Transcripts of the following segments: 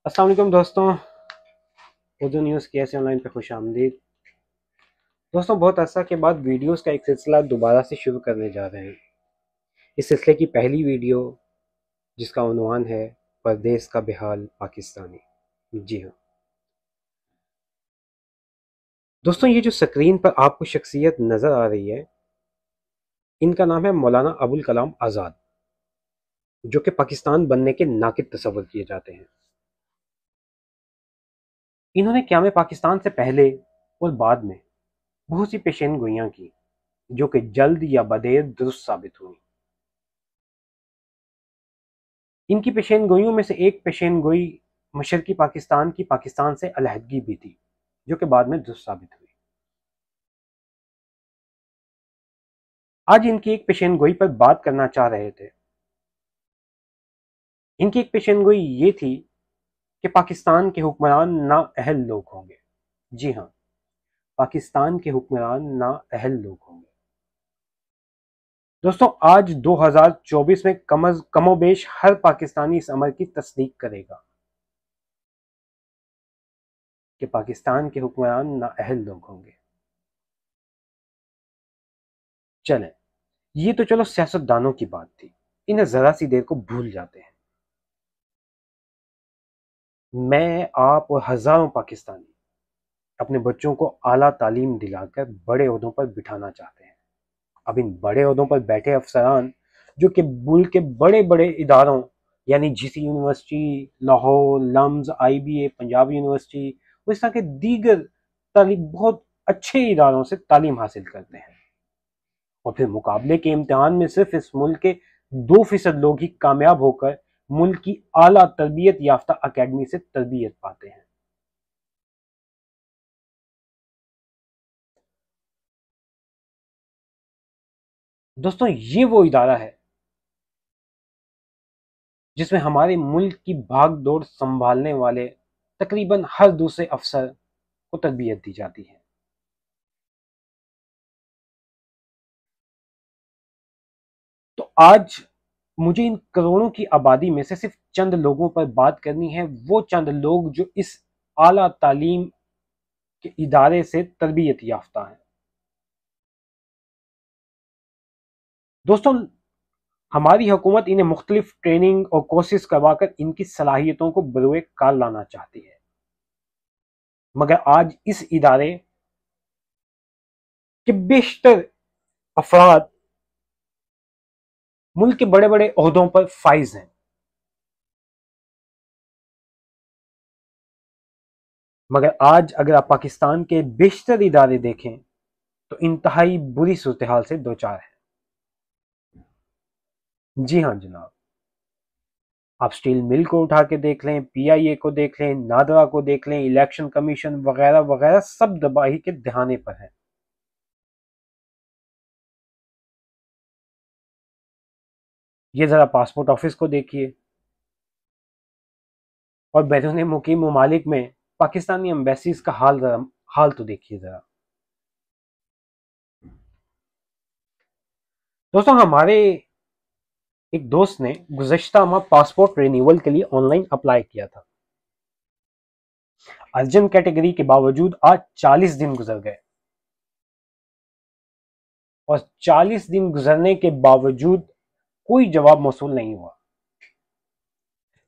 अस्सलाम वालेकुम दोस्तों, उर्दू न्यूज़ के ऐसे ऑनलाइन पे खुश आमदीद। दोस्तों, बहुत अरसा के बाद वीडियोस का एक सिलसिला दोबारा से शुरू करने जा रहे हैं। इस सिलसिले की पहली वीडियो, जिसका उन्वान है परदेस का बेहाल पाकिस्तानी। जी हाँ दोस्तों, ये जो स्क्रीन पर आपको शख्सियत नज़र आ रही है, इनका नाम है मौलाना अबुल कलाम आज़ाद, जो कि पाकिस्तान बनने के नाकिद तस्वर किए जाते हैं। इन्होंने क़याम पाकिस्तान से पहले और बाद में बहुत सी पेशेन गोइयाँ की, जो कि जल्द या बदेर दुरुस्त साबित हुई। इनकी पेशेन गोइयों में से एक पेशेन गोई मशरकी पाकिस्तान की पाकिस्तान से अलहदगी भी थी, जो कि बाद में दुरुस्त साबित हुई। आज इनकी एक पेशेन गोई पर बात करना चाह रहे थे। इनकी एक पेशेन गोई ये थी कि पाकिस्तान के हुक्मरान नाअहल लोग होंगे। जी हाँ, पाकिस्तान के हुक्मरान नाअहल लोग होंगे। दोस्तों, आज 2024 में कमोबेश हर पाकिस्तानी इस अमर की तस्दीक करेगा कि पाकिस्तान के हुक्मरान नाअहल लोग होंगे। चलें, ये तो चलो सियासतदानों की बात थी, इन्हें जरा सी देर को भूल जाते हैं। मैं, आप और हजारों पाकिस्तानी अपने बच्चों को आला तालीम दिलाकर बड़े ओहदों पर बिठाना चाहते हैं। अब इन बड़े ओहदों पर बैठे अफसरान, जो कि मुल्क के बड़े बड़े इदारों यानी GC university, Lahore, LUMS, IBA, Punjab university और इस तरह के दीगर तालीम बहुत अच्छे इदारों से तालीम हासिल करते हैं, और फिर मुकाबले के इम्तिहान में सिर्फ इस मुल्क के 2% लोग ही कामयाब होकर मुल्क की आला तरबियत याफ्ता अकेडमी से तरबियत पाते हैं। दोस्तों, ये वो इदारा है जिसमें हमारे मुल्क की भाग दौड़ संभालने वाले तकरीबन हर दूसरे अफसर को तरबियत दी जाती है। तो आज मुझे इन करोड़ों की आबादी में से सिर्फ चंद लोगों पर बात करनी है, वो चंद लोग जो इस आला तालीम के इदारे से तरबियत याफ्ता हैं। दोस्तों, हमारी हुकूमत इन्हें मुख्तलिफ ट्रेनिंग और कोर्सेज करवाकर इनकी सलाहियतों को बरूए कार लाना चाहती है, मगर आज इस इदारे के बेशतर अफराद मुल्क के बड़े बड़े ओहदों पर फाइज हैं, मगर आज अगर आप पाकिस्तान के बेशतर इदारे देखें तो इंतहाई बुरी सूरत हाल से दो चार है। जी हाँ जनाब, आप स्टील मिल को उठा के देख लें, PIA को देख लें, नादरा को देख लें, इलेक्शन कमीशन वगैरह वगैरह सब दबाही के दहाने पर है। ये जरा पासपोर्ट ऑफिस को देखिए, और बैरून मुकीम ममालिक में पाकिस्तानी एम्बेसीज का हाल तो देखिए जरा। दोस्तों, हमारे एक दोस्त ने गुज़श्ता माह पासपोर्ट रिन्यूअल के लिए ऑनलाइन अप्लाई किया था। अर्जेंट कैटेगरी के बावजूद आज 40 दिन गुजर गए, और 40 दिन गुजरने के बावजूद कोई जवाब मौसूल नहीं हुआ।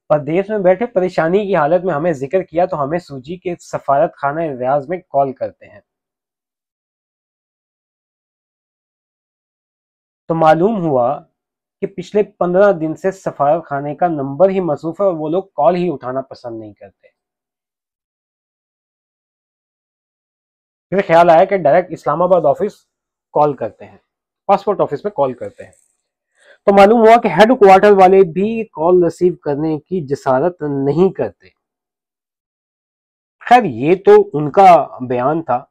परदेश में बैठे परेशानी की हालत में हमें जिक्र किया तो हमें सूची के सफारत खाना रियाज में कॉल करते हैं, तो मालूम हुआ कि पिछले 15 दिन से सफारत खाने का नंबर ही मसरूफ है और वो लोग कॉल ही उठाना पसंद नहीं करते। फिर ख्याल आया कि डायरेक्ट इस्लामाबाद ऑफिस कॉल करते हैं, पासपोर्ट ऑफिस में कॉल करते हैं, तो मालूम हुआ कि हेड क्वार्टर वाले भी कॉल रिसीव करने की जसारत नहीं करते। खैर, ये तो उनका बयान था।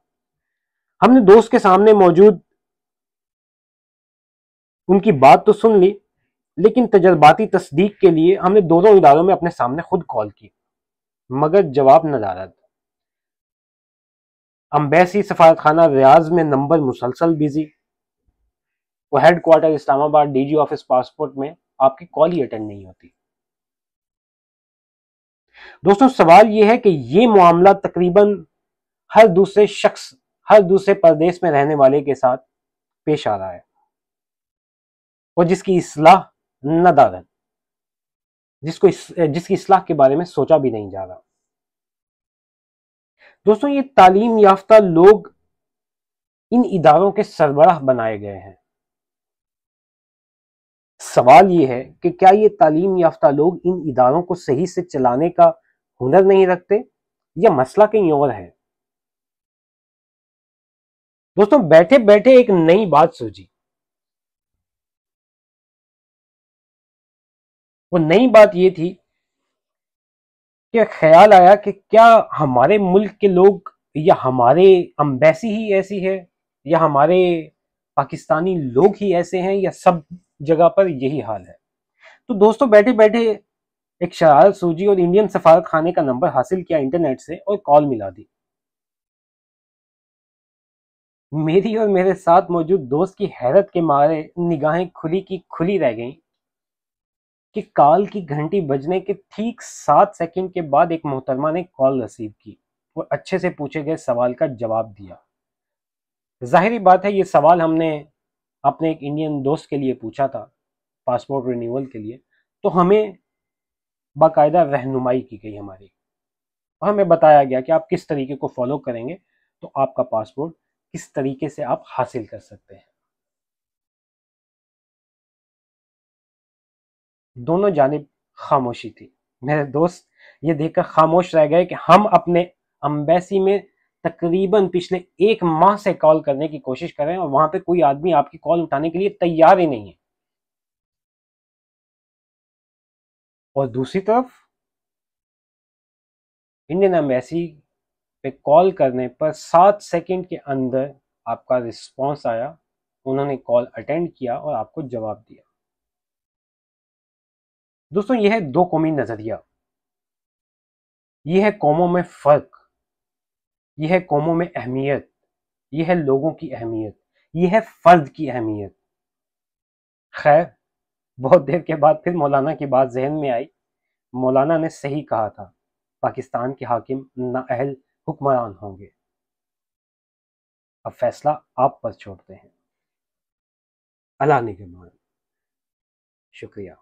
हमने दोस्त के सामने मौजूद उनकी बात तो सुन ली, लेकिन तजर्बाती तस्दीक के लिए हमने दोनों इदारों में अपने सामने खुद कॉल की, मगर जवाब नदारद। अम्बेसी सफारत खाना रियाज में नंबर मुसलसल बिजी, वो head quarter Islamabad DG office passport में आपकी कॉल ही अटेंड नहीं होती। دوستوں سوال یہ ہے کہ یہ معاملہ تقریباً ہر دوسرے شخص، ہر دوسرے پردیس میں رہنے والے کے ساتھ پیش آ رہا ہے، اور جس کی اصلاح ندارت، جس کی اصلاح کے بارے میں سوچا بھی نہیں جا رہا۔ دوستوں یہ تعلیم یافتہ لوگ ان اداروں کے سربراہ بنائے گئے ہیں۔ سوال یہ ہے کہ کیا یہ تعلیم یافتہ لوگ ان اداروں کو صحیح سے چلانے کا ہنر نہیں رکھتے، یا مسئلہ کہیں اور ہے؟ دوستوں بیٹھے بیٹھے ایک نئی بات سوچی۔ وہ نئی بات یہ تھی کہ خیال آیا کہ کیا ہمارے ملک کے لوگ یا ہمارے امبیسی ہی ایسی ہے، یا ہمارے پاکستانی لوگ ہی ایسے ہیں، یا سب جگہ پر یہی حال ہے؟ تو دوستوں بیٹھے بیٹھے ایک شرارت سوچی اور انڈین سفارت خانے کا نمبر حاصل کیا انٹرنیٹ سے اور کال ملا دی۔ میری اور میرے ساتھ موجود دوست کی حیرت کے مارے نگاہیں کھلی کی کھلی رہ گئیں کہ کال کی گھنٹی بجنے کے ٹھیک 7 سیکنڈ کے بعد ایک محترمہ نے کال ریسیو کی اور اچھے سے پوچھے گئے سوال کا جواب دیا۔ ظاہری بات ہے یہ سوال ہم نے اپنے ایک انڈین دوست کے لیے پوچھا تھا، پاسپورٹ رینیول کے لیے، تو ہمیں باقاعدہ رہنمائی کی گئی ہماری، اور ہمیں بتایا گیا کہ آپ کس طریقے کو فالو کریں گے تو آپ کا پاسپورٹ کس طریقے سے آپ حاصل کر سکتے ہیں۔ دونوں جانب خاموشی تھی۔ میرے دوست یہ دیکھ کر خاموش رہ گئے کہ ہم اپنے امبیسی میں تقریباً پچھلے 1 ماہ سے کال کرنے کی کوشش کر رہے ہیں، اور وہاں پہ کوئی آدمی آپ کی کال اٹھانے کے لیے تیار ہی نہیں ہے۔ اور دوسری طرف انڈین ایمبیسی پہ کال کرنے پر 7 سیکنڈ کے اندر آپ کا رسپانس آیا، انہوں نے کال اٹینڈ کیا اور آپ کو جواب دیا۔ دوستوں یہ ہے دو قومی نظریہ، یہ ہے قوموں میں فرق، یہ ہے قوموں میں اہمیت، یہ ہے لوگوں کی اہمیت، یہ ہے فرد کی اہمیت۔ خیر بہت دیر کے بعد پھر مولانا کی بات ذہن میں آئی۔ مولانا نے صحیح کہا تھا، پاکستان کے حاکم نااہل حکمران ہوں گے، اب فیصلہ آپ پر چھوڑتے ہیں۔ اللہ نگہبان۔ شکریہ۔